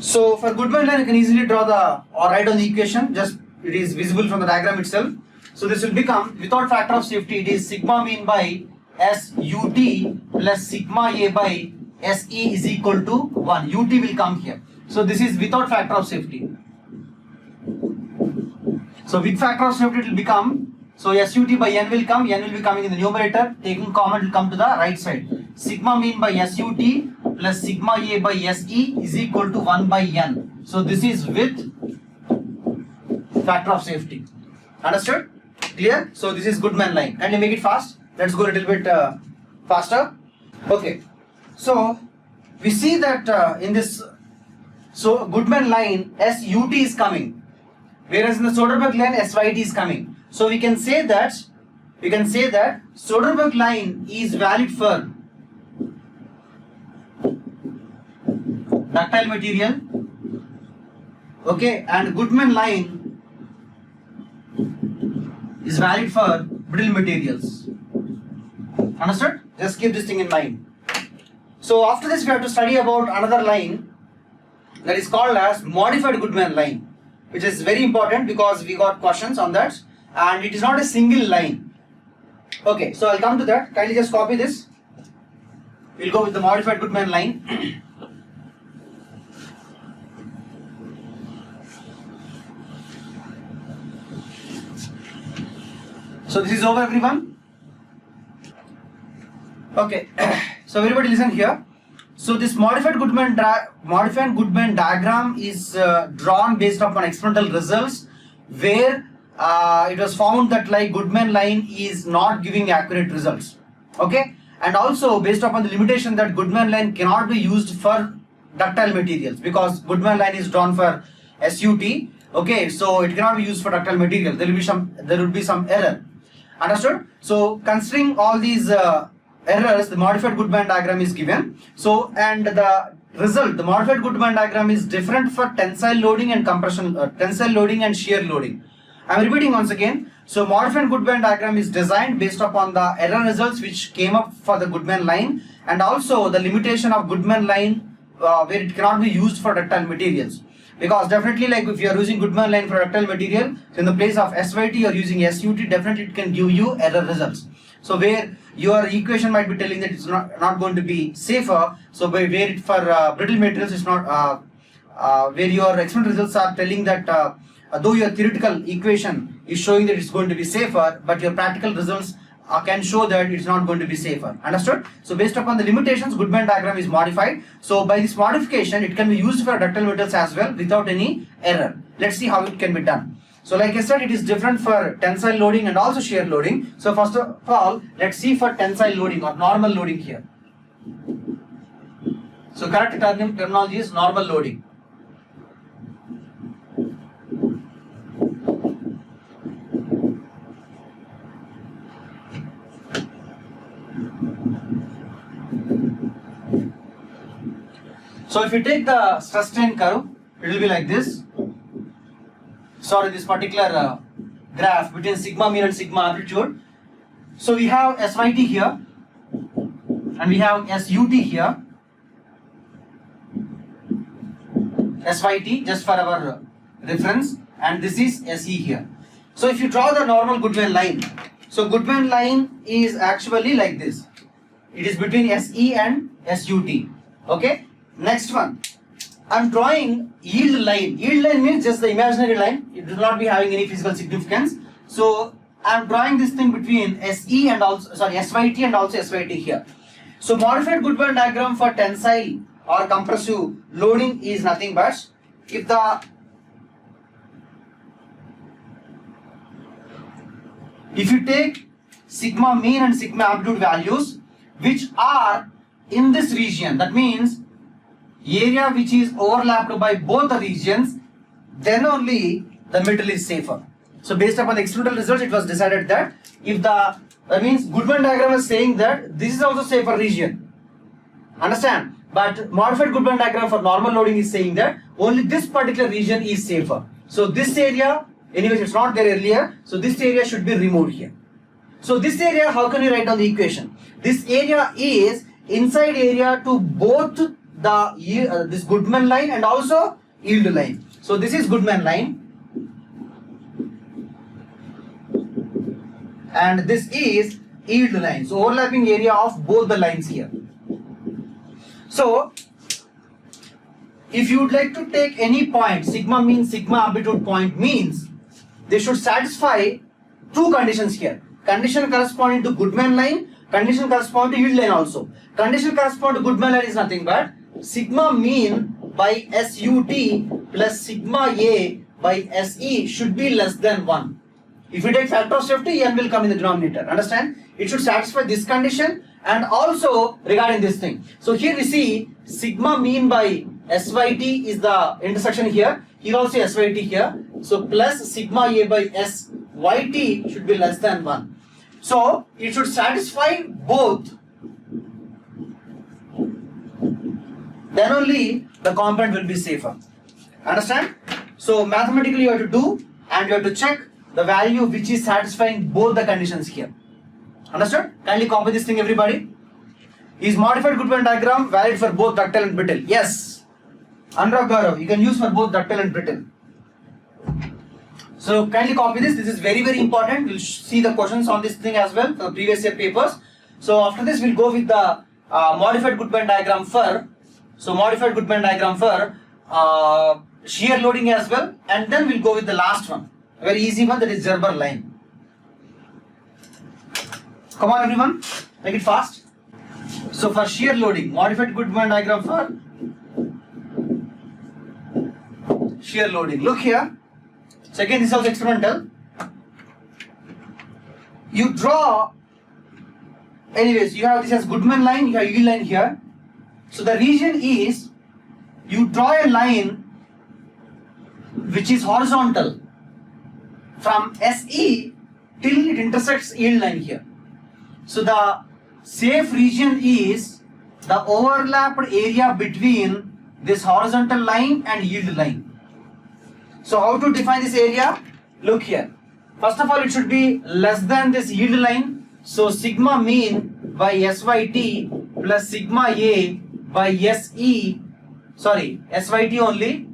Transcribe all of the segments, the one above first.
So for Goodman line, you can easily draw or write on the equation. Just it is visible from the diagram itself. So this will become, without factor of safety, it is sigma mean by SUT plus sigma A by SE is equal to 1. UT will come here. So this is without factor of safety. So with factor of safety it will become, so SUT by N will come, N will be coming in the numerator, taking common will come to the right side. Sigma mean by SUT plus sigma A by SE is equal to 1 by N. So this is with factor of safety. Understood? Clear? So this is Goodman line. Can you make it fast? Let's go a little bit faster. Okay. So we see that in this, so Goodman line SUT is coming, whereas in the Soderberg line SYT is coming. So we can say that Soderberg line is valid for ductile material, okay, and Goodman line is valid for brittle materials. Understood? Just keep this thing in mind. So after this we have to study about another line that is called as modified Goodman line, which is very important because we got questions on that, and it is not a single line. Okay, so I'll come to that. Kindly just copy this. We'll go with the modified Goodman line. So this is over, everyone. Okay, so everybody listen here. So this modified Goodman diagram is drawn based upon experimental results where it was found that like Goodman line is not giving accurate results. Okay, and also based upon the limitation that Goodman line cannot be used for ductile materials because Goodman line is drawn for SUT. Okay, so it cannot be used for ductile material. There will be some error. Understood? So considering all these errors, the modified Goodman diagram is given. So and the result, the modified Goodman diagram is different for tensile loading and compression, tensile loading and shear loading. I am repeating once again. So modified Goodman diagram is designed based upon the error results which came up for the Goodman line, and also the limitation of Goodman line where it cannot be used for ductile materials. Because definitely, like if you are using Goodman line for ductile material, so in the place of SYT you are using SUT, definitely it can give you error results. So where your equation might be telling that it's not going to be safer, so where it for brittle materials it's not, where your experimental results are telling that though your theoretical equation is showing that it's going to be safer, but your practical results can show that it's not going to be safer. Understood? So based upon the limitations, Goodman diagram is modified. So by this modification, it can be used for ductile materials as well without any error. Let's see how it can be done. So like I said, it is different for tensile loading and also shear loading. So first of all, let's see for tensile loading or normal loading here. So correct terminology is normal loading. So if you take the stress strain curve, it will be like this. Sorry, this particular graph between sigma mean and sigma amplitude. So we have SYT here and we have SUT here. SYT just for our reference, and this is SE here. So if you draw the normal Goodman line, so Goodman line is actually like this. It is between SE and SUT. Okay. Next one, I am drawing yield line. Yield line means just the imaginary line. It will not be having any physical significance. So I am drawing this thing between SE and also SYT and also SYT here. So modified Goodman diagram for tensile or compressive loading is nothing but if you take sigma mean and sigma amplitude values which are in this region, that means area which is overlapped by both the regions, then only the metal is safer. So based upon the experimental results, it was decided that if that means Goodman diagram is saying that this is also safer region. Understand? But modified Goodman diagram for normal loading is saying that only this particular region is safer. So this area, anyways, it's not there earlier. So this area should be removed here. So this area, how can you write down the equation? This area is inside area to both the this Goodman line and also yield line. So this is Goodman line and this is yield line. So overlapping area of both the lines here. So if you would like to take any point, sigma means sigma amplitude point means they should satisfy two conditions here. Condition corresponding to Goodman line, condition corresponding to yield line also. Condition corresponding to Goodman line is nothing but sigma mean by SUT plus sigma A by SE should be less than 1. If you take factor of safety, n will come in the denominator. Understand? It should satisfy this condition and also regarding this thing. So here we see sigma mean by SYT is the intersection here. Here also SYT here. So plus sigma A by SYT should be less than 1. So it should satisfy both. Then only the component will be safer. Understand? So mathematically you have to do and you have to check the value which is satisfying both the conditions here. Understood? Kindly copy this thing everybody. Is modified Goodman diagram valid for both ductile and brittle? Yes. Anurag Gaurav, you can use for both ductile and brittle. So kindly copy this. This is very very important. We'll see the questions on this thing as well from the previous year papers. So after this we'll go with the modified Goodman diagram for shear loading as well, and then we'll go with the last one, a very easy one, that is Gerber line. Come on everyone, make it fast. So for shear loading, modified Goodman diagram for shear loading. Look here. So again this is also experimental. You draw, anyways, you have this as Goodman line, you have yield line here. So the region is, you draw a line which is horizontal from SE till it intersects yield line here. So the safe region is the overlapped area between this horizontal line and yield line. So how to define this area? Look here. First of all, it should be less than this yield line. So sigma mean by SYT plus sigma A by SE, SYT only,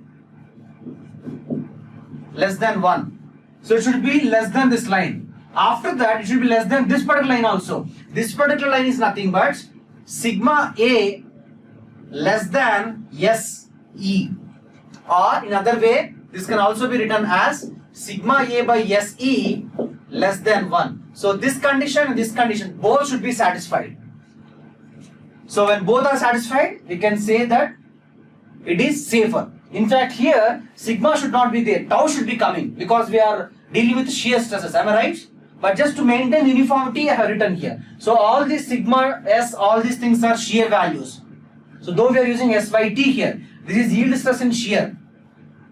less than 1. So it should be less than this line. After that, it should be less than this particular line also. This particular line is nothing but sigma A less than SE. Or in other way, this can also be written as sigma A by SE less than 1. So this condition and this condition both should be satisfied. So when both are satisfied, we can say that it is safer. In fact, here sigma should not be there, tau should be coming because we are dealing with shear stresses. Am I right? But just to maintain uniformity, I have written here. So all these sigma S, all these things are shear values. So though we are using SYT here, this is yield stress in shear.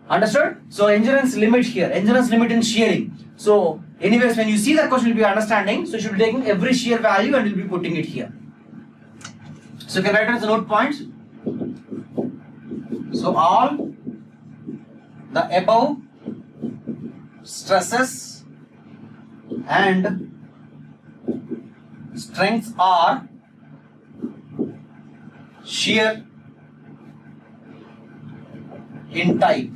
Understood? So endurance limit here, endurance limit in shearing. So anyways, when you see the question, you'll be understanding. So you should be taking every shear value and you'll be putting it here. So you can write down the note points. So all the above stresses and strengths are shear in type.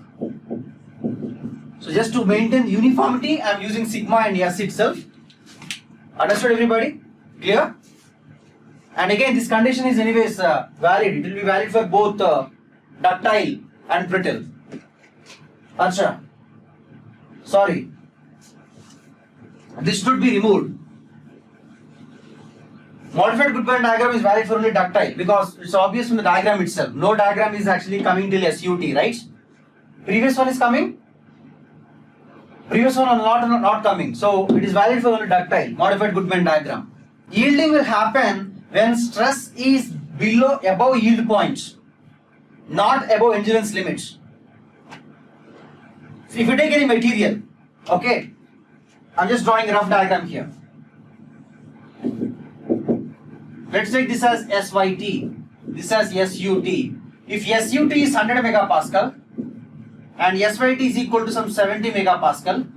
So just to maintain uniformity, I am using sigma and S itself. Understood everybody? Clear? And again, this condition is anyways valid. It will be valid for both ductile and brittle. Acha. Sorry. This should be removed. Modified Goodman diagram is valid for only ductile because it's obvious from the diagram itself. No diagram is actually coming till SUT, right? Previous one is coming. Previous one are not coming. So it is valid for only ductile. Modified Goodman diagram. Yielding will happen when stress is above yield points, not above endurance limits. So if you take any material, okay, I'm just drawing a rough diagram here. Let's take this as SYT, this as SUT. If SUT is 100 megapascal and SYT is equal to some 70 megapascal,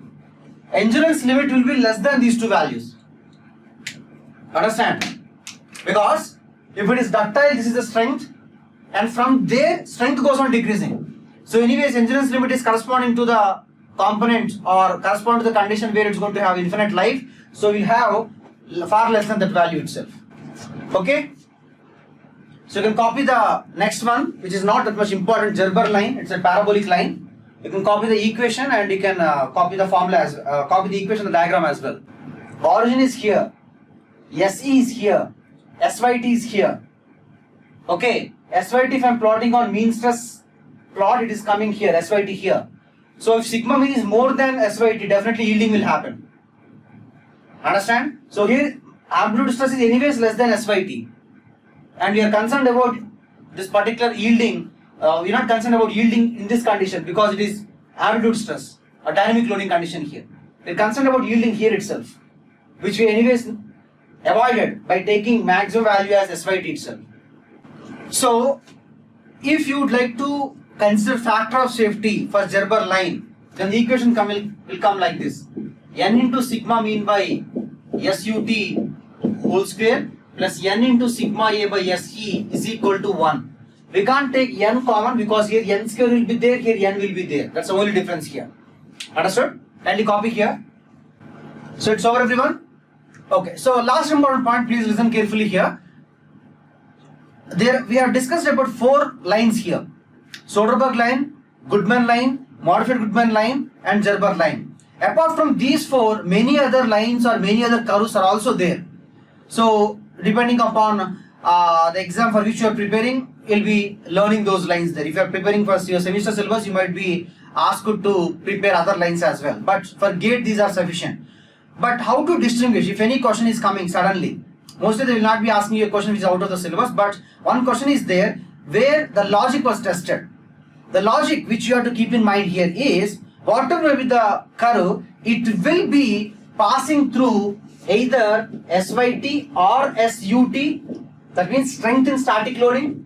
endurance limit will be less than these two values. Understand? Because if it is ductile, this is the strength, and from there strength goes on decreasing. So anyways, endurance limit is corresponding to the component or correspond to the condition where it's going to have infinite life. So we have far less than that value itself. Okay. So you can copy the next one, which is not that much important, Gerber line. It's a parabolic line. You can copy the equation and you can copy the formula as copy the equation, the diagram as well. Origin is here, SE is here, SYT is here. Okay, SYT if I am plotting on mean stress plot, it is coming here, SYT here. So if sigma mean is more than SYT, definitely yielding will happen. Understand? So here amplitude stress is anyways less than SYT, and we are concerned about this particular yielding. We are not concerned about yielding in this condition because it is amplitude stress, a dynamic loading condition here. We are concerned about yielding here itself, which we anyways avoided by taking maximum value as SYT itself. So if you would like to consider factor of safety for Gerber line, then the equation will come like this: n into sigma mean by SUT whole square plus n into sigma A by SE is equal to 1. We can't take n common because here n square will be there, here n will be there. That's the only difference here. Understood? Kindly copy here. So it's over, everyone. Okay. So last important point, please listen carefully here. There we have discussed about 4 lines here: Soderberg line, Goodman line, modified Goodman line, and Gerber line. Apart from these 4, many other lines or many other curves are also there. So depending upon the exam for which you are preparing, you'll be learning those lines there. If you are preparing for your semester syllabus, you might be asked to prepare other lines as well. But for GATE, these are sufficient. But how to distinguish if any question is coming suddenly? Mostly they will not be asking you a question which is out of the syllabus, but one question is there where the logic was tested. The logic which you have to keep in mind here is, whatever will be the curve, it will be passing through either SYT or SUT. That means strength in static loading.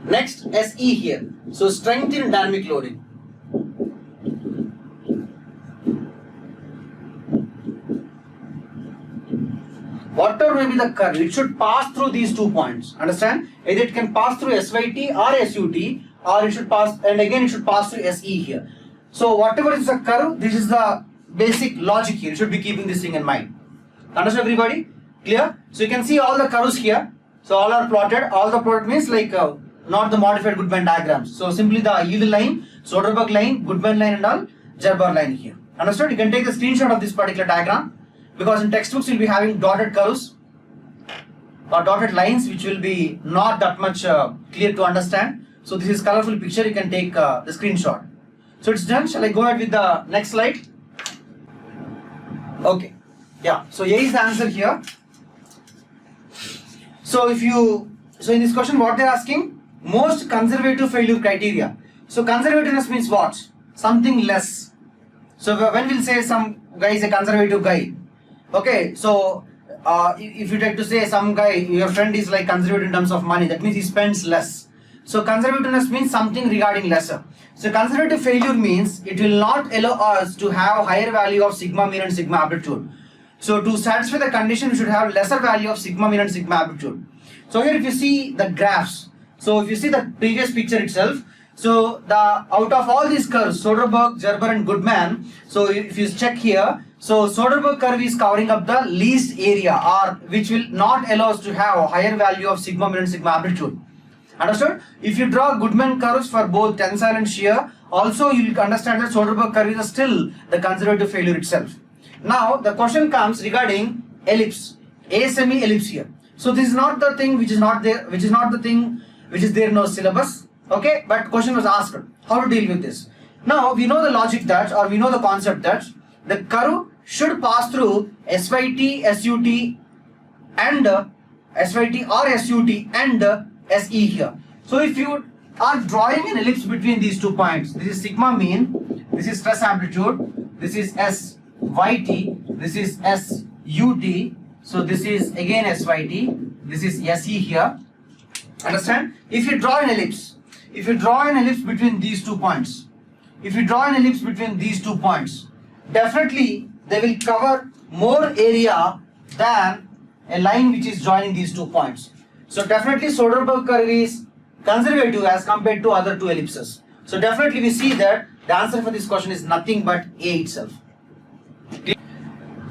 Next, SE here. So strength in dynamic loading. Whatever may be the curve, it should pass through these 2 points. Understand? Either it can pass through SYT or SUT, or it should pass, and again it should pass through SE here. So whatever is the curve, this is the basic logic here. You should be keeping this thing in mind. Understand, everybody? Clear? So you can see all the curves here. So all are plotted. All the plot means like not the modified Goodman diagrams. So simply the yield line, Soderberg line, Goodman line, and all Gerber line here. Understood? You can take the screenshot of this particular diagram, because in textbooks you'll be having dotted curves or dotted lines which will be not that much clear to understand. So this is colorful picture. You can take the screenshot. So it's done. Shall I go ahead with the next slide? Okay. Yeah. So A is the answer here. So in this question, what they're asking, most conservative failure criteria. So conservativeness means what? Something less. So when we'll say some guy is a conservative guy, okay. So if you take to say some guy, your friend is like conservative in terms of money, that means he spends less. So conservativeness means something regarding lesser. So conservative failure means it will not allow us to have higher value of sigma mean and sigma amplitude. So to satisfy the condition, we should have lesser value of sigma mean and sigma amplitude. So here if you see the graphs, so if you see the previous picture itself, so the out of all these curves, Soderberg, Gerber, and Goodman, so if you check here, so Soderberg curve is covering up the least area, or which will not allow us to have a higher value of sigma mean and sigma amplitude. Understood? If you draw Goodman curves for both tensile and shear, also you will understand that Soderberg curve is still the conservative failure itself. Now the question comes regarding ellipse, a semi ellipse here. So this is not the thing which is not there, which is not the thing which is there in our syllabus. Okay, but question was asked how to deal with this. Now we know the logic that, or we know the concept that the curve should pass through SYT, SUT, and SYT or SUT and SE here. So if you are drawing an ellipse between these 2 points, this is sigma mean, this is stress amplitude, this is SYT, this is SUT, so this is again SYT, this is SE here. Understand? If you draw an ellipse, between these 2 points, definitely they will cover more area than a line which is joining these 2 points. So definitely Soderbergh curve is conservative as compared to other 2 ellipses. So definitely we see that the answer for this question is nothing but A itself.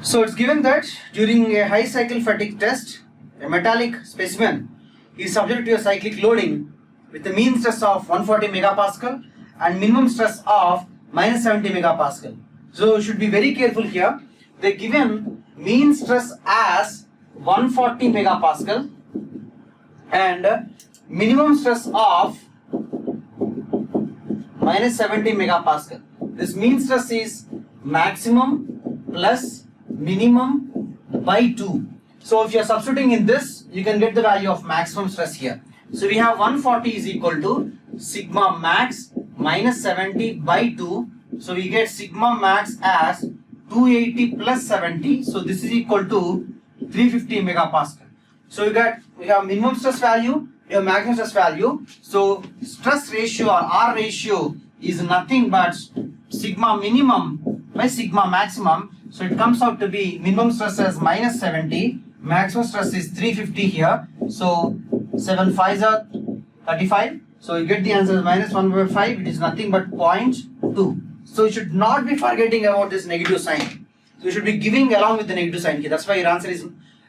So it's given that during a high cycle fatigue test, a metallic specimen is subject to a cyclic loading with a mean stress of 140 megapascal and minimum stress of minus 70 megapascal. So you should be very careful here. They given mean stress as 140 megapascal and minimum stress of minus 70 megapascal. This mean stress is maximum plus minimum by 2. So if you are substituting in this, you can get the value of maximum stress here. So we have 140 is equal to sigma max minus 70 by 2. So we get sigma max as 280 plus 70. So this is equal to 350 megapascal. So we have minimum stress value, we have maximum stress value. So stress ratio or R ratio is nothing but sigma minimum by sigma maximum. So it comes out to be minimum stress as minus 70, maximum stress is 350 here. So 7 5s are 35. So you get the answer as minus 1 by 5. It is nothing but 0.2. So you should not be forgetting about this negative sign. So you should be giving along with the negative sign here. That's why your answer is,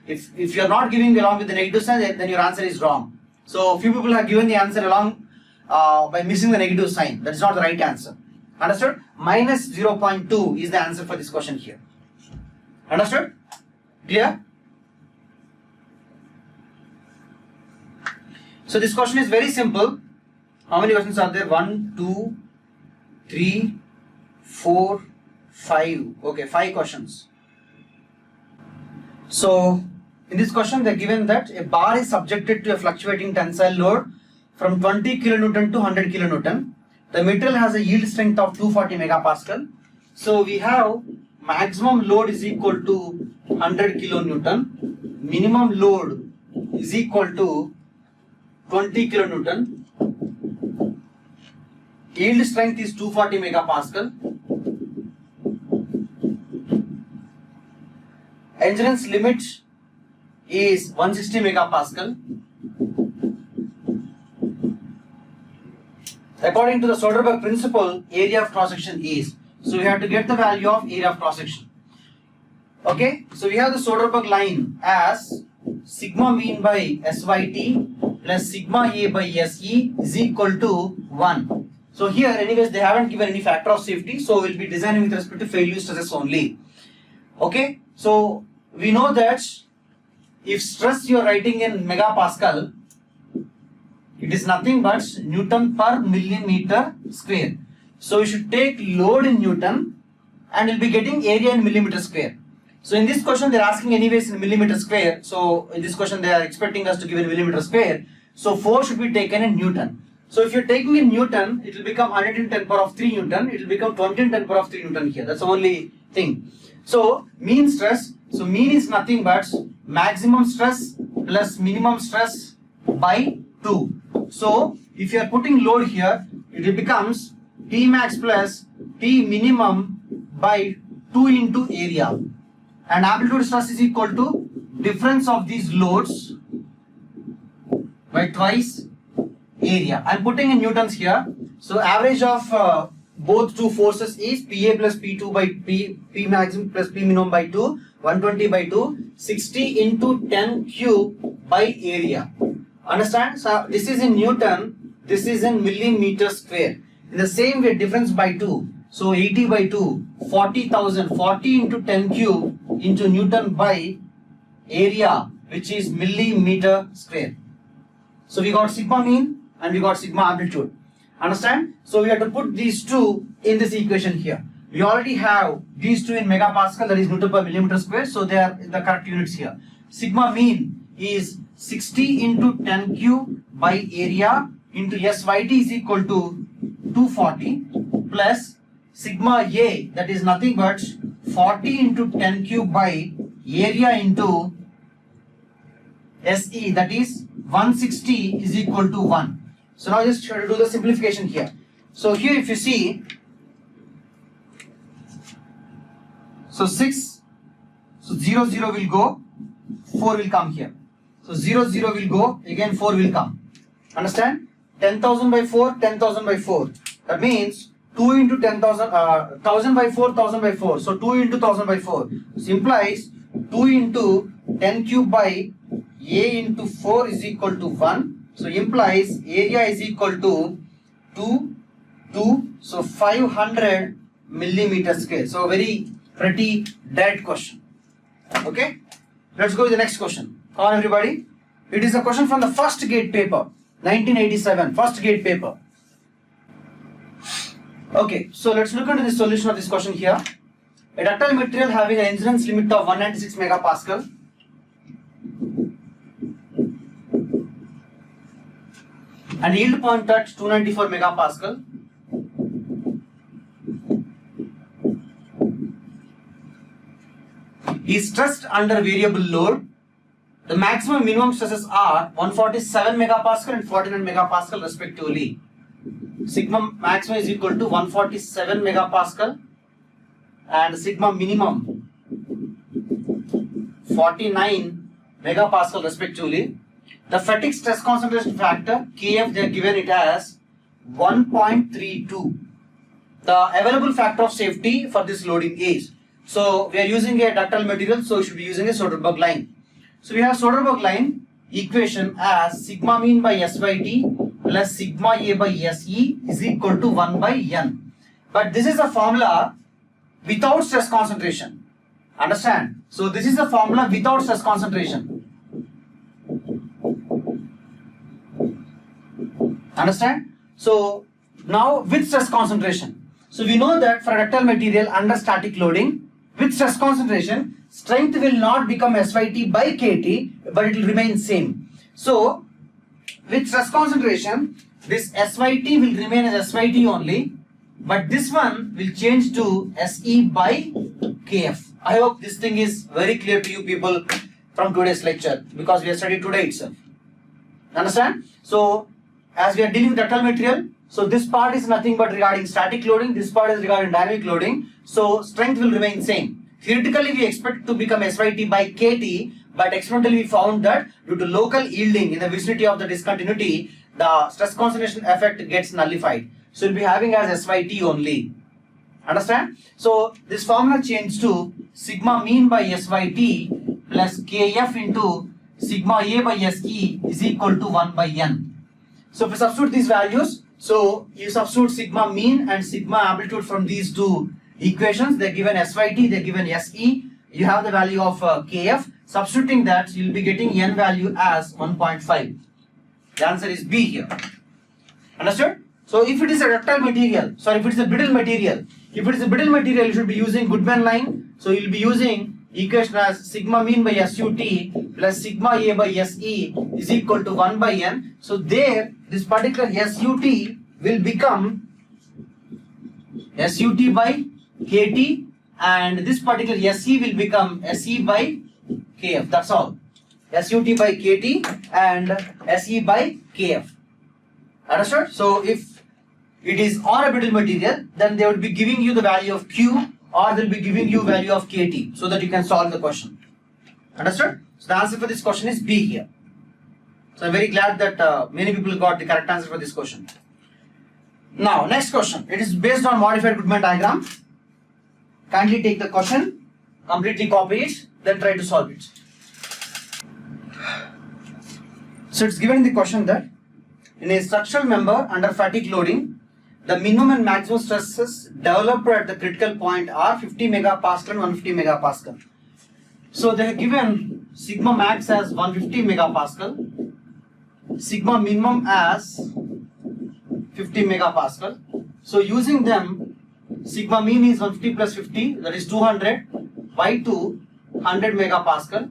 if you are not giving along with the negative sign, then your answer is wrong. So few people have given the answer along by missing the negative sign. That is not the right answer. Understood? Minus 0.2 is the answer for this question here. Understood? Clear? So this question is very simple. How many questions are there? 1, 2, 3, 4, 5. Okay, 5 questions. So in this question they are given that a bar is subjected to a fluctuating tensile load from 20 kilonewton to 100 kilonewton. The material has a yield strength of 240 megapascal. So we have maximum load is equal to 100 kilonewton. Minimum load is equal to 20 kilonewton. Yield strength is 240 megapascal. Endurance limit is 160 megapascal. According to the Soderbergh principle, area of cross section is. So we have to get the value of area of cross section. Okay, so we have the Soderbergh line as sigma mean by SYT plus sigma A by SE is equal to 1. So here anyways they haven't given any factor of safety, so we'll be designing with respect to failure stresses only. Okay, so we know that if stress you are writing in megapascal, it is nothing but Newton per millimeter square. So we should take load in Newton and we'll be getting area in millimeter square. So in this question they are asking anyways in millimeter square. So in this question they are expecting us to give in millimeter square. So 4 should be taken in Newton. So if you're taking in Newton, it will become 100 in 10 power of 3 Newton. It will become 20 in 10 power of 3 Newton here. That's the only thing. So mean stress. So mean is nothing but maximum stress plus minimum stress by 2. So if you are putting load here, it becomes T max plus T minimum by 2 into area. And amplitude stress is equal to difference of these loads by twice area. I am putting in newtons here. So average of both two forces is PA plus P2 by P maximum plus P minimum by 2, 120 by 2, 60 into 10 cube by area. Understand? So this is in Newton, this is in millimeter square. In the same way, difference by 2. So 80 by 2, 40,000, 40 into 10 cube into Newton by area, which is millimeter square. So we got sigma mean and we got sigma amplitude. Understand? So we have to put these two in this equation here. We already have these two in megapascal, that is Newton per millimeter square. So they are the correct units here. Sigma mean is 60 into 10 cube by area into SYT is equal to 240 plus sigma A, that is nothing but 40 into 10 cube by area into SE, that is 160 is equal to 1. So now just try to do the simplification here. So here if you see, So 6, so 0, 0 will go, 4 will come here. So 0, 0 will go, again 4 will come. Understand? 10,000 by 4, 10,000 by 4. That means 2 into 10,000, 1000 by 4, 1000 by 4. So 2 into 1000 by 4. This implies 2 into 10 cube by A into 4 is equal to 1. So implies area is equal to 2, 2. So 500 millimeter square. So very pretty dead question. Okay. Let's go to the next question. Come on everybody. It is a question from the first gate paper. 1987, first gate paper. Okay, so let's look into the solution of this question here. A ductile material having an incidence limit of 196 megapascal and yield point at 294 megapascal is stressed under variable load. The maximum minimum stresses are 147 megapascal and 49 megapascal respectively. Sigma maximum is equal to 147 megapascal and sigma minimum 49 megapascal respectively. The fatigue stress concentration factor Kf, they are given it as 1.32. The available factor of safety for this loading is, so we are using a ductile material, so we should be using a Soderberg line. So we have Soderberg line equation as sigma mean by S by T plus sigma A by SE is equal to 1 by N. But this is a formula without stress concentration. Understand? So this is a formula without stress concentration. Understand? So now with stress concentration. So we know that for a ductile material under static loading, with stress concentration, strength will not become SYT by KT, but it will remain same. So with stress concentration, this SYT will remain as SYT only, but this one will change to SE by KF. I hope this thing is very clear to you people from today's lecture, because we have studied today itself. Understand? So as we are dealing with ductile material, so this part is nothing but regarding static loading, this part is regarding dynamic loading, so strength will remain same. Theoretically, we expect it to become SYT by KT, but experimentally we found that due to local yielding in the vicinity of the discontinuity, the stress concentration effect gets nullified. So we'll be having as SYT only. Understand? So this formula changed to sigma mean by SYT plus KF into sigma A by SE is equal to 1 by N. So if we substitute these values, so you substitute sigma mean and sigma amplitude from these two equations, they're given SYT, they're given SE, you have the value of KF. Substituting that, you'll be getting N value as 1.5. The answer is B here. Understood? So if it is a ductile material, sorry, if it is a brittle material, you should be using Goodman line. So you'll be using equation as sigma mean by SUT plus sigma A by SE is equal to 1 by N. So there, this particular SUT will become SUT by KT, and this particular SE will become SE by KF. That's all. SUT by KT and SE by KF. Understood? So if it is on a brittle material, then they will be giving you the value of Q, or they'll be giving you value of KT, so that you can solve the question. Understood? So the answer for this question is B here. So I'm very glad that many people got the correct answer for this question. Now next question. It is based on modified Goodman diagram. Kindly take the question, completely copy it, then try to solve it. So it's given in the question that in a structural member under fatigue loading, the minimum and maximum stresses developed at the critical point are 50 megapascal and 150 megapascal. So they have given sigma max as 150 megapascal, sigma minimum as 50 megapascal. So using them, sigma mean is 150 plus 50, that is 200 by 2, 100 megapascal.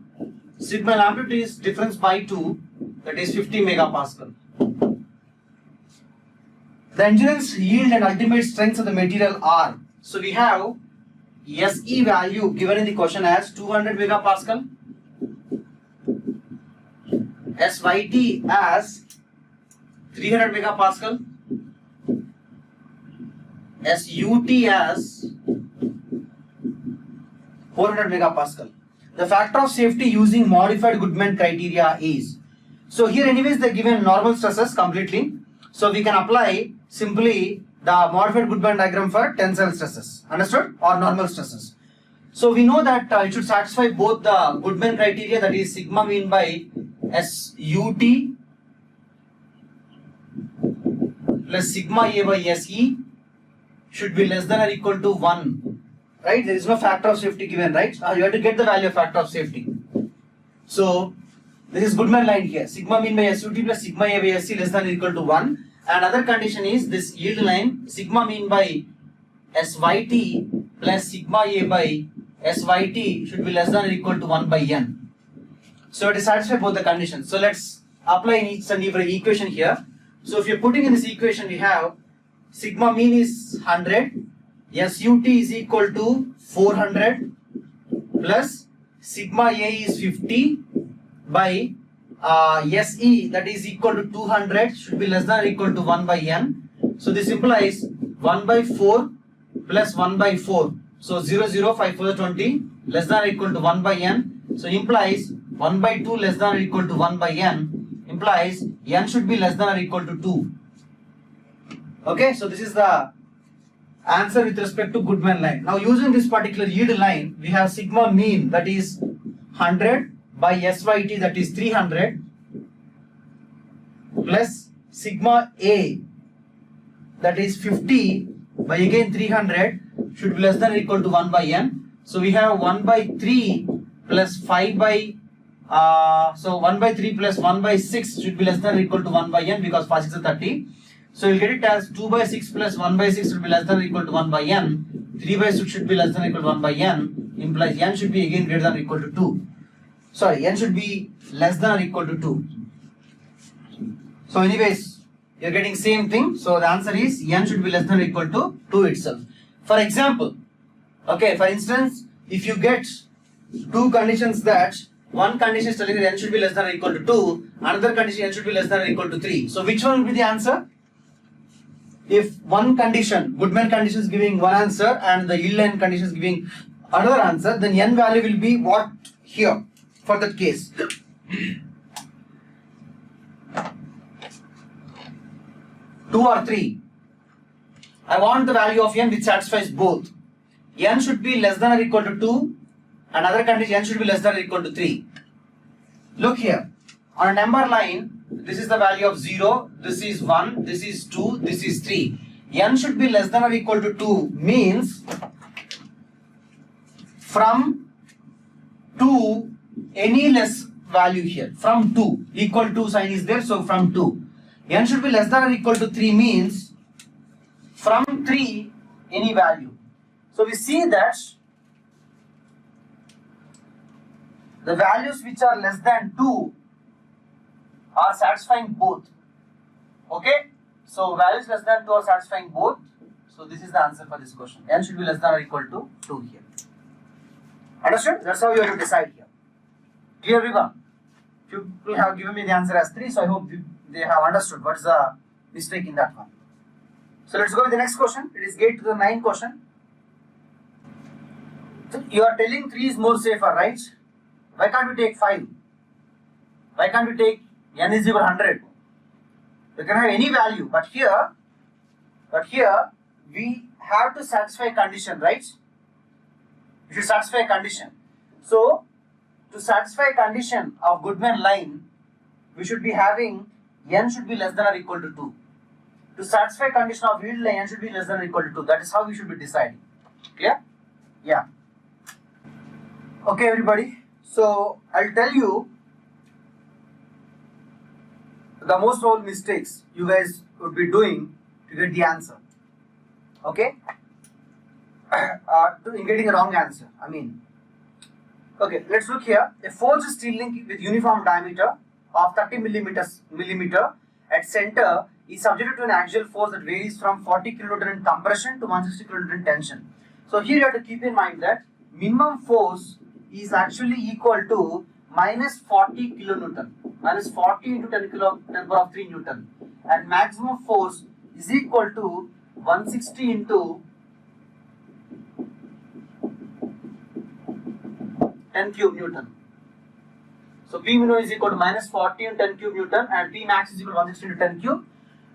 Sigma amplitude is difference by 2, that is 50 megapascal. The endurance, yield and ultimate strengths of the material are, so we have SE value given in the question as 200 megapascal, SYT as 300 megapascal, SUT as 400 megapascal. The factor of safety using modified Goodman criteria is. So here anyways they given normal stresses completely. So we can apply simply the modified Goodman diagram for tensile stresses. Understood? Or normal stresses. So we know that it should satisfy both the Goodman criteria, that is sigma mean by SUT plus sigma A by SE should be less than or equal to 1. Right? There is no factor of safety given, right? You have to get the value of factor of safety. So this is Goodman line here. Sigma mean by SUT plus sigma A by SE less than or equal to 1. And other condition is this yield line, sigma mean by SYT plus sigma A by SYT should be less than or equal to 1 by N. So it is satisfied both the conditions. So let's apply in each and every equation here. So if you're putting in this equation, we have sigma mean is 100, SUT is equal to 400 plus sigma A is 50 by SE, that is equal to 200, should be less than or equal to 1 by N. So this implies 1 by 4 plus 1 by 4. So 0, 0, 5 4 20 less than or equal to 1 by N. So implies 1 by 2 less than or equal to 1 by N, implies N should be less than or equal to 2. Okay, so this is the answer with respect to Goodman line. Now using this particular yield line, we have sigma mean, that is 100 by SYT, that is 300 plus sigma A, that is 50 by again 300 should be less than or equal to 1 by N. So we have 1 by 3 plus 5 by so 1 by 3 plus 1 by 6 should be less than or equal to 1 by N, because 5 6 is 30. So you'll get it as 2 by 6 plus 1 by 6 should be less than or equal to 1 by N. 3 by 6 should be less than or equal to 1 by N, implies N should be again greater than or equal to 2. Sorry, N should be less than or equal to 2. So anyways, you're getting same thing. So the answer is N should be less than or equal to 2 itself. For example, okay, for instance, if you get two conditions, that one condition is telling that N should be less than or equal to 2, another condition N should be less than or equal to 3. So which one will be the answer? If one condition, Goodman condition is giving one answer and the yield line condition is giving another answer, then N value will be what here for that case? 2 or 3. I want the value of N which satisfies both. N should be less than or equal to 2, another condition N should be less than or equal to 3. Look here, on a number line, this is the value of 0, this is 1, this is 2, this is 3. N should be less than or equal to 2 means from 2 any less value here, from 2, equal to sign is there, so from 2. N should be less than or equal to 3 means from 3 any value. So we see that the values which are less than 2 are satisfying both. Okay, so values less than 2 are satisfying both. So this is the answer for this question. N should be less than or equal to 2 here. Understood? That's how you have to decide here. Clear, everyone? People have given me the answer as 3, so I hope they have understood what is the mistake in that one. So let's go with the next question. It is gate to the 9th question. So you are telling 3 is more safer, right? Why can't we take 5? Why can't we take N is equal to 100? We can have any value, but here we have to satisfy a condition, right? We should satisfy a condition. So to satisfy a condition of Goodman line, we should be having N should be less than or equal to 2. To satisfy condition of yield line, N should be less than or equal to 2. That is how we should be deciding. Clear? Yeah. Okay, everybody. So I'll tell you the most of all mistakes you guys would be doing to get the answer. Okay? To getting a wrong answer. I mean. Okay, let's look here. A forged steel link with uniform diameter of 30 millimeter at center is subjected to an axial force that varies from 40 kN in compression to 160 kN in tension. So here you have to keep in mind that minimum force is actually equal to minus 40 kilonewton, minus 40 into 10 power of 3 Newton, and maximum force is equal to 160 into 10 cube Newton. So P minimum is equal to minus 40 into 10 cube Newton, and P max is equal to 160 into 10 cube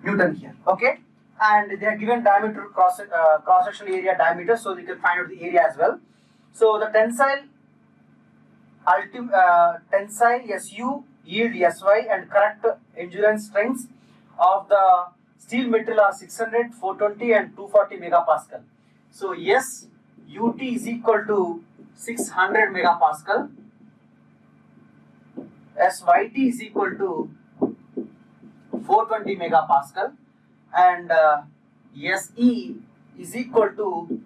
Newton here. Okay, and they are given diameter cross sectional area diameter, so you can find out the area as well. So the tensile SU yield SY and correct endurance strengths of the steel material are 600, 420 and 240 megapascal. So yes, UT is equal to 600 megapascal, SYT is equal to 420 megapascal, and SE is equal to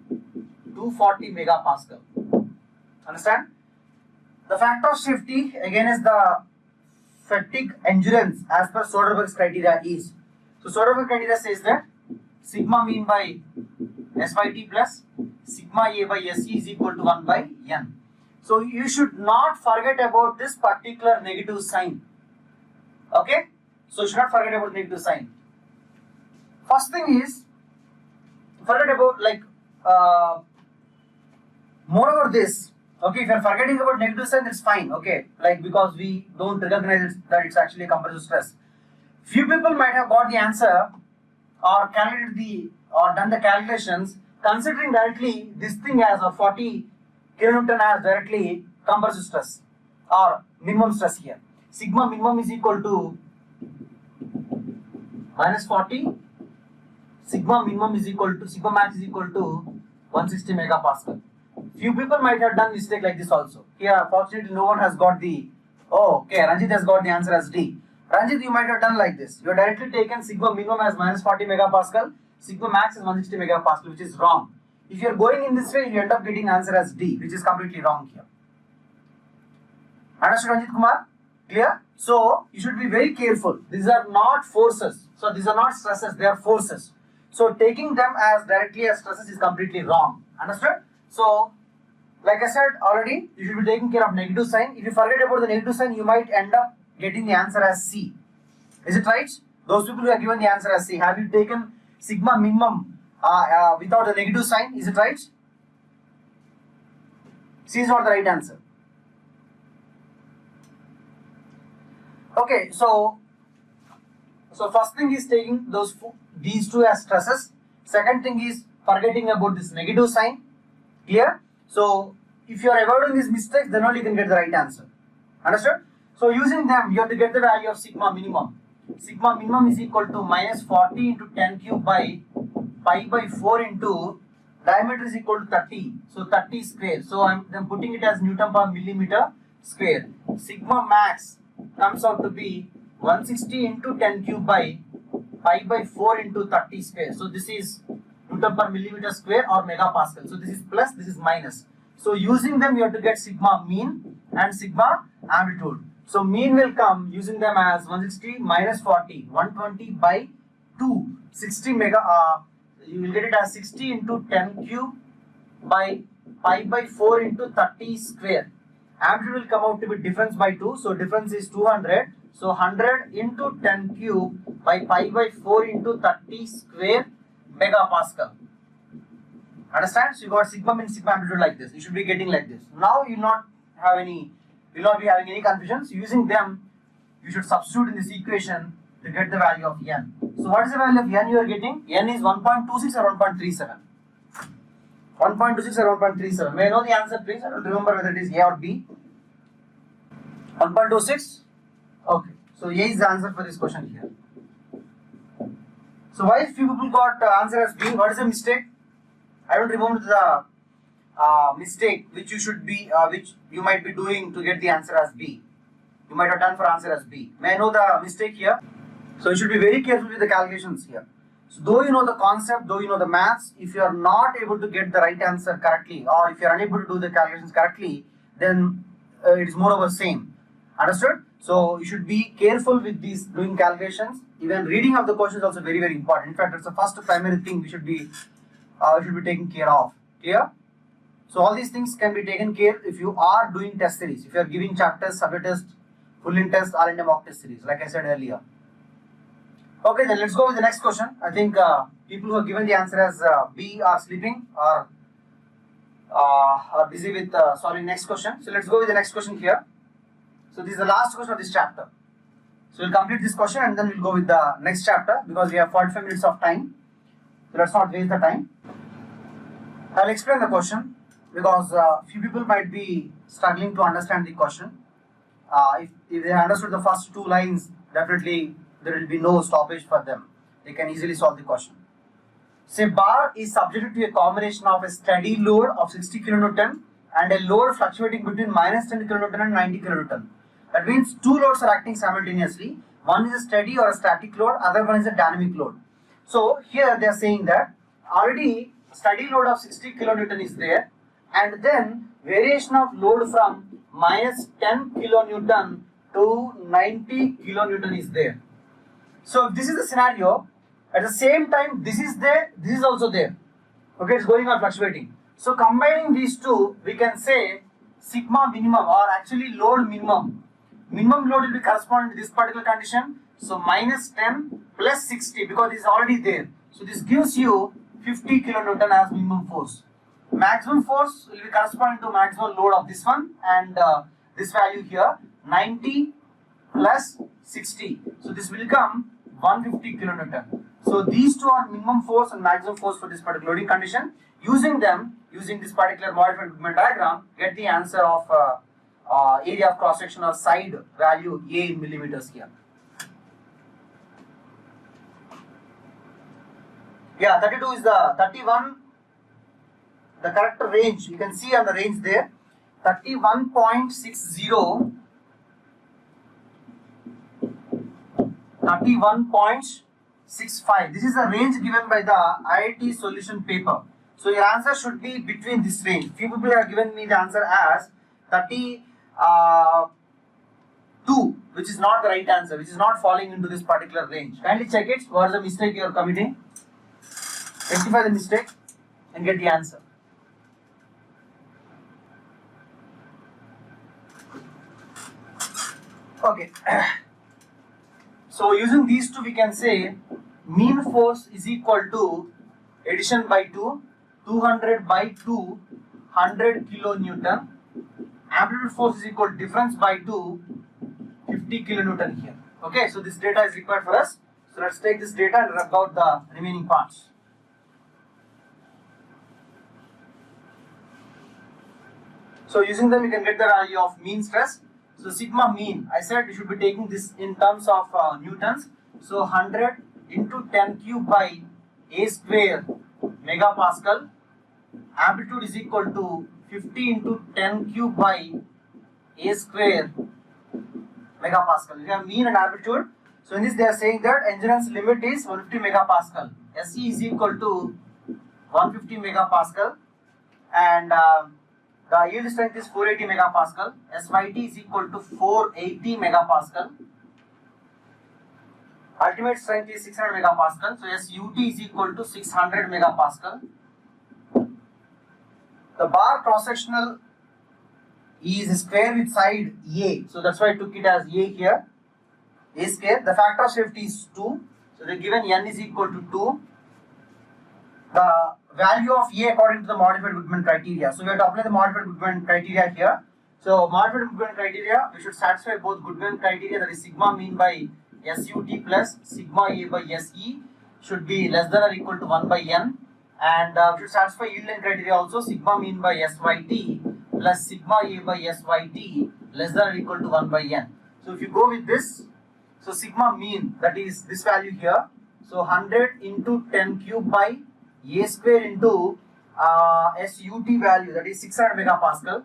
240 megapascal. Understand? The factor of safety again is the fatigue endurance as per Soderberg's criteria is. So Soderberg's criteria says that sigma mean by SYT plus sigma A by SE is equal to 1 by N. So you should not forget about this particular negative sign. Okay? So you should not forget about negative sign. First thing is, forget about moreover this. Okay, if you are forgetting about negative sign, that's fine. Okay, like because we don't recognize that it's actually a compressive stress. Few people might have got the answer or calculated done the calculations considering directly this thing as a 40 kilonewton as directly compressive stress or minimum stress here. Sigma minimum is equal to minus 40. Sigma minimum is equal to sigma max is equal to 160 megapascal. Few people might have done mistake like this also. Here, fortunately, no one has got the. Oh, okay. Ranjit has got the answer as D. Ranjit, you might have done like this. You have directly taken sigma minimum as minus 40 megapascal, sigma max is 160 megapascal, which is wrong. If you are going in this way, you end up getting answer as D, which is completely wrong here. Understood, Ranjit Kumar? Clear? So you should be very careful. These are not forces. So these are not stresses. They are forces. So taking them as directly as stresses is completely wrong. Understood? So, like I said already, you should be taking care of negative sign. If you forget about the negative sign, you might end up getting the answer as C. Is it right? Those people who are given the answer as C, have you taken sigma minimum without a negative sign? Is it right? C is not the right answer. Okay, so first thing is taking these two as stresses. Second thing is forgetting about this negative sign. Clear? So if you are avoiding these mistakes, then only you can get the right answer. Understood? So using them, you have to get the value of sigma minimum. Sigma minimum is equal to minus 40 into 10 cube by pi by 4 into diameter is equal to 30. So 30 square. So I'm putting it as Newton per millimeter square. Sigma max comes out to be 160 into 10 cube by pi by 4 into 30 square. So this is Newton per millimeter square or megapascal. So this is plus, this is minus. So using them, you have to get sigma mean and sigma amplitude. So mean will come using them as 160 minus 40, 120 by 2, 60 mega. You will get it as 60 into 10 cube by pi by 4 into 30 square. Amplitude will come out to be difference by 2. So difference is 200. So 100 into 10 cube by pi by 4 into 30 square megapascal. Understand? So you got sigma mean sigma amplitude like this. You should be getting like this. Now you will not be having any confusions. Using them, you should substitute in this equation to get the value of n. So what is the value of n you are getting? N is 1.26 or 1.37. 1.26 or 1.37. May I know the answer, please? I don't remember whether it is A or B. 1.26. Okay. So A is the answer for this question here. So why few people got answer as B? What is the mistake? I don't remember the mistake which you might be doing to get the answer as B. You might have done for answer as B. May I know the mistake here? So you should be very careful with the calculations here. So though you know the concept, though you know the maths, if you are not able to get the right answer correctly, or if you are unable to do the calculations correctly, then it is more of the same. Understood? So you should be careful with these doing calculations. Even reading of the question is also very, very important. In fact, it's the first primary thing we should be taking care of. Clear? So all these things can be taken care if you are doing test series. If you are giving chapters, subject test, full in test, or in a mock test series, like I said earlier. Okay, then let's go with the next question. I think people who are given the answer as B are sleeping, or are busy with solving next question. So let's go with the next question here. So this is the last question of this chapter. So we'll complete this question and then we'll go with the next chapter because we have 45 minutes of time. So let's not waste the time. I'll explain the question because few people might be struggling to understand the question. If they understood the first two lines, definitely there will be no stoppage for them. They can easily solve the question. Say bar is subjected to a combination of a steady load of 60 kN and a load fluctuating between minus 10 kN and 90 kN. That means two loads are acting simultaneously. One is a steady or a static load, other one is a dynamic load. So here they are saying that already steady load of 60 kN is there, and then variation of load from minus 10 kN to 90 kN is there. So if this is the scenario, at the same time this is there, this is also there. Okay, it's going on fluctuating. So combining these two, we can say sigma minimum, or actually load minimum. Minimum load will be corresponding to this particular condition. So minus 10 plus 60, because it is already there. So this gives you 50 kN as minimum force. Maximum force will be corresponding to maximum load of this one, and this value here 90 plus 60. So this will come 150 kN. So these two are minimum force and maximum force for this particular loading condition. Using them, using this particular modified Goodman diagram, get the answer of area of cross section or side value A in millimeters here. Yeah, 32 is the 31. The correct range you can see on the range there, 31.60, 31.65. This is the range given by the IIT solution paper. So your answer should be between this range. Few people have given me the answer as 32, which is not the right answer, which is not falling into this particular range. Kindly check it. What is the mistake you are committing? Rectify the mistake and get the answer. Okay. So using these two, we can say mean force is equal to addition by 2, 200 by 2, 100 kilonewton. Amplitude force is equal to difference by 2, 50 kilonewton here. Okay, so this data is required for us. So let's take this data and rub out the remaining parts. So using them, you can get the value of mean stress. So sigma mean, I said you should be taking this in terms of newtons. So 100 into 10 cube by a square megapascal. Amplitude is equal to 50 into 10 cube by a square megapascal. We have mean and amplitude. So in this they are saying that endurance limit is 150 megapascal. SE is equal to 150 megapascal, and the yield strength is 480 megapascal. SYT is equal to 480 megapascal. Ultimate strength is 600 megapascal. So SUT is equal to 600 megapascal. The bar cross sectional is square with side A. So that's why I took it as A here. A square. The factor of safety is 2. So they given N is equal to 2. The value of A according to the modified Goodman criteria. So we have to apply the modified Goodman criteria here. So modified Goodman criteria, we should satisfy both Goodman criteria, that is sigma mean by SUT plus sigma A by SE should be less than or equal to 1 by N, and we should satisfy yield line criteria also, sigma mean by SYT plus sigma A by SYT less than or equal to 1 by N. So if you go with this, so sigma mean, that is this value here, so 100 into 10 cube by A square into SUT value, that is 600 megapascal,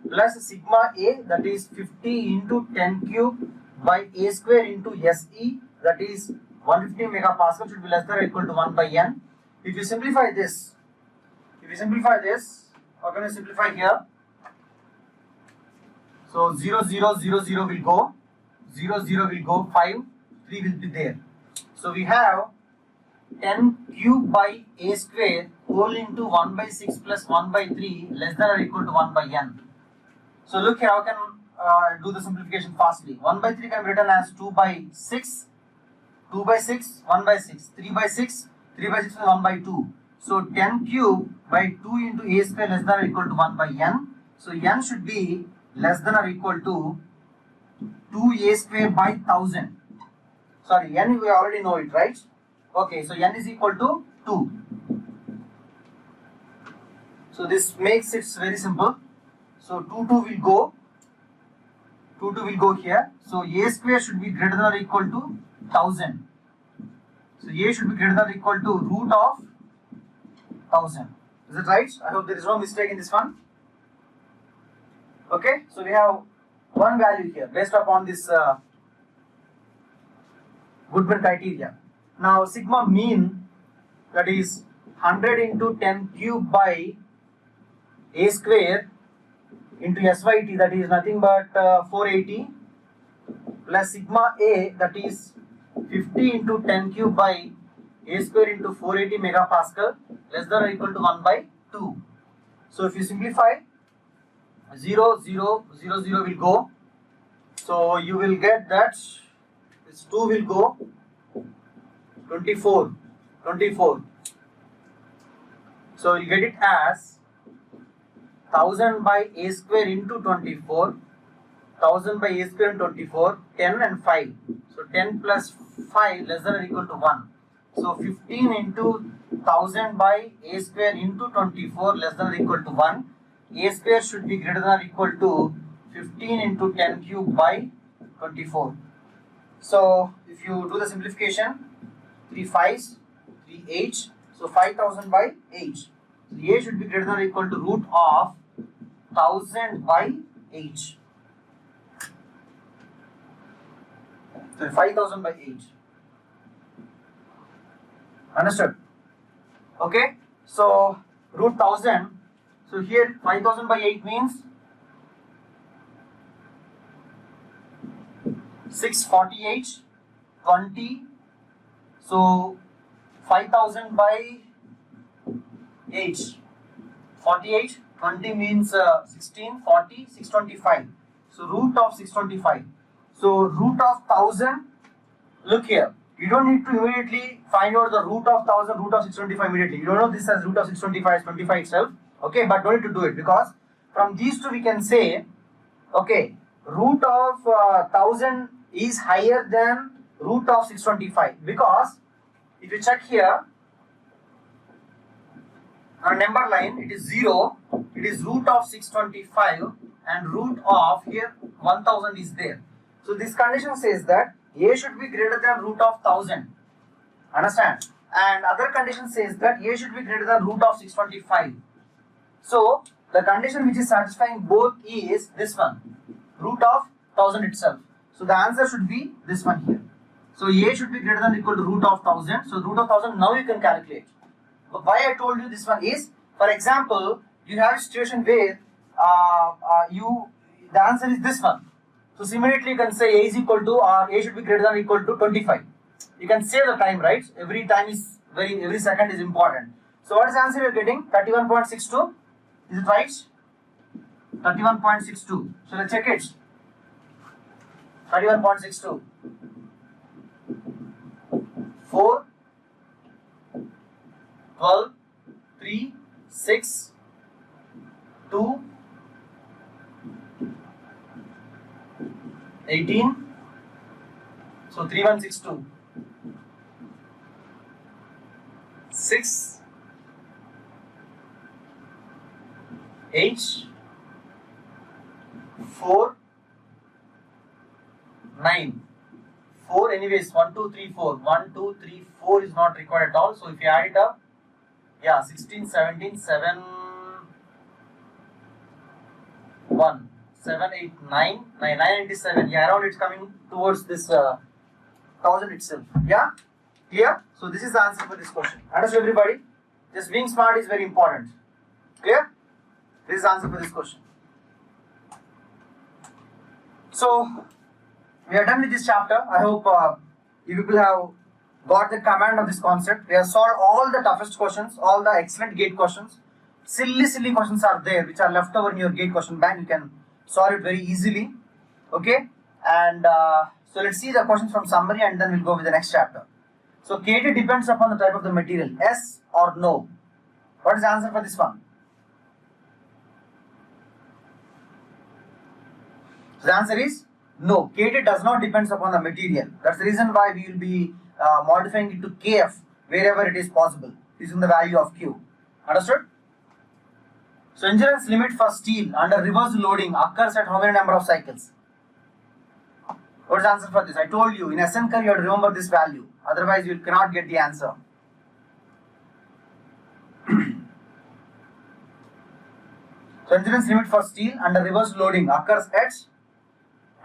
plus sigma A, that is 50 into 10 cube by A square into SE, that is 150 megapascal, should be less than or equal to 1 by N. If you simplify this, how can I simplify here? So 0, 0, 0, 0 will go, 0, 0 will go, 5, 3 will be there. So we have 10 cube by A square whole into 1 by 6 plus 1 by 3 less than or equal to 1 by N. So look here, how can do the simplification fastly. 1 by 3 can be written as 2 by 6, 2 by 6, 1 by 6, 3 by 6, 3 by 6 is 1 by 2. So 10 cube by 2 into a square less than or equal to 1 by n. So n should be less than or equal to 2a square by 1000. Sorry, n we already know it, right? Okay, so n is equal to 2. So this makes it very simple. So 2 will go. 2 will go here. So a square should be greater than or equal to 1000. So a should be greater than or equal to root of 1000. Is it right? I hope there is no mistake in this one. Okay, so we have one value here based upon this Goodman criteria. Now sigma mean, that is 100 into 10 cube by a square into SYT, that is nothing but 480, plus sigma A, that is 50 into 10 cube by a square into 480 megapascal less than or equal to 1 by 2. So if you simplify, 0, 0, 0, 0 will go. So you will get that this 2 will go, 24, 24. So you get it as 1000 by a square into 24, 1000 by a square into 24, 10 and 5. So 10 plus 5 less than or equal to 1. So 15 into 1000 by a square into 24 less than or equal to 1. A square should be greater than or equal to 15 into 10 cube by 24. So if you do the simplification, 3 5s, 3 8, so 5000 by 8. So A should be greater than or equal to root of 1000 by 8. So 5000 by 8. Understood? Okay. So root 1000. So here 5000 by 8 means 648, 20. So 5000 by 8, 48, 20 means 16, 40, 625. So root of 625. So root of 1000, look here. You don't need to immediately find out the root of 1000, root of 625 immediately. You don't know this as root of 625 is 25 itself. Okay, but don't need to do it, because from these two we can say, okay, root of 1000 is higher than root of 625, because if you check here on number line, it is 0, it is root of 625, and root of here 1000 is there. So this condition says that A should be greater than root of 1000. Understand? And other condition says that A should be greater than root of 625. So the condition which is satisfying both is this one, root of 1000 itself. So the answer should be this one here. So A should be greater than or equal to root of 1000. So root of 1000 now you can calculate. But why I told you this one is, for example, you have a situation where the answer is this one. So immediately you can say A is equal to, or A should be greater than or equal to 25. You can save the time, right? Every time is every second is important. So what is the answer you are getting? 31.62. Is it right? 31.62. So let's check it. 31.62. 4, 12, 3, 6, 2, 18. So 3162. 6, 8, 4, 9. 4 anyways, 1, 2, 3, 4. 1, 2, 3, 4 is not required at all. So if you add it up, yeah, 16, 17, 7, 1, 7, 8, 9, 997. Yeah, around it's coming towards this 1000 itself. Yeah, clear? So this is the answer for this question. Understood, everybody? Just being smart is very important. Clear? This is the answer for this question. So we are done with this chapter. I hope you people have got the command of this concept. We have solved all the toughest questions, all the excellent gate questions. Silly questions are there which are left over in your gate question bank. You can solve it very easily. Okay, and so let's see the questions from summary, and then we'll go with the next chapter. So KT depends upon the type of the material, yes or no. What is the answer for this one? So the answer is no. KT does not depend upon the material. That's the reason why we will be modifying it to Kf wherever it is possible using the value of Q. Understood? So endurance limit for steel under reverse loading occurs at how many number of cycles? What is the answer for this? I told you in SN curve you have to remember this value. Otherwise you cannot get the answer. So endurance limit for steel under reverse loading occurs at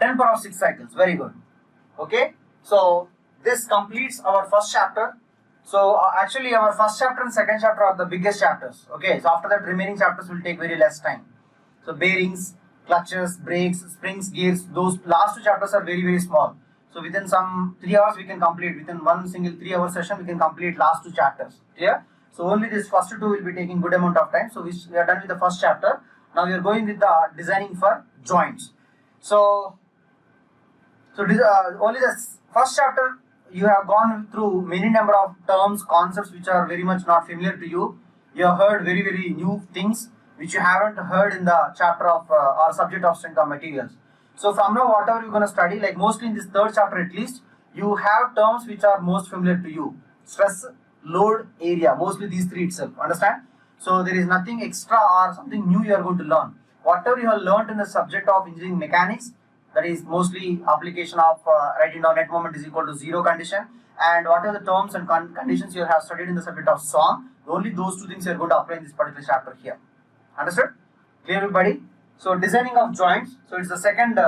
10 power of 6 cycles. Very good. Okay. So this completes our first chapter. So actually our first chapter and second chapter are the biggest chapters. Okay. So after that remaining chapters will take very less time. So bearings, clutches, brakes, springs, gears, those last two chapters are very, very small. So within some 3 hours we can complete, within one single 3-hour session we can complete last two chapters. Clear? So only this first two will be taking good amount of time. So we are done with the first chapter. Now we are going with the designing for joints. So only the first chapter you have gone through many number of terms, concepts which are very much not familiar to you. You have heard very, very new things which you haven't heard in the chapter of or subject of strength of materials. So from now whatever you're going to study, like mostly in this third chapter at least, you have terms which are most familiar to you. Stress, load, area, mostly these three itself. Understand? So there is nothing extra or something new you are going to learn. Whatever you have learned in the subject of engineering mechanics, that is mostly application of writing down net moment is equal to 0 condition, and what are the terms and conditions you have studied in the subject of SOM, only those two things you are going to apply in this particular chapter here. Understood? Clear everybody? So designing of joints, so it's the second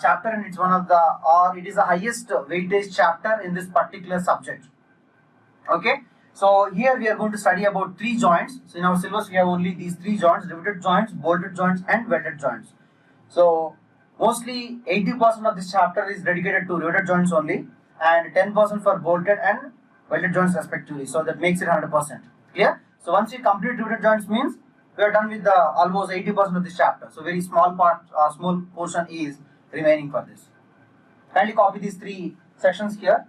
chapter and it's one of the, or it is the highest weightage chapter in this particular subject. Okay? So here we are going to study about 3 joints. So in our syllabus we have only these 3 joints: riveted joints, bolted joints and welded joints. So mostly 80% of this chapter is dedicated to riveted joints only, and 10% for bolted and welded joints respectively. So that makes it 100%. Clear? So once you complete riveted joints means we are done with the almost 80% of this chapter. So very small part, small portion is remaining for this. Kindly copy these 3 sessions here.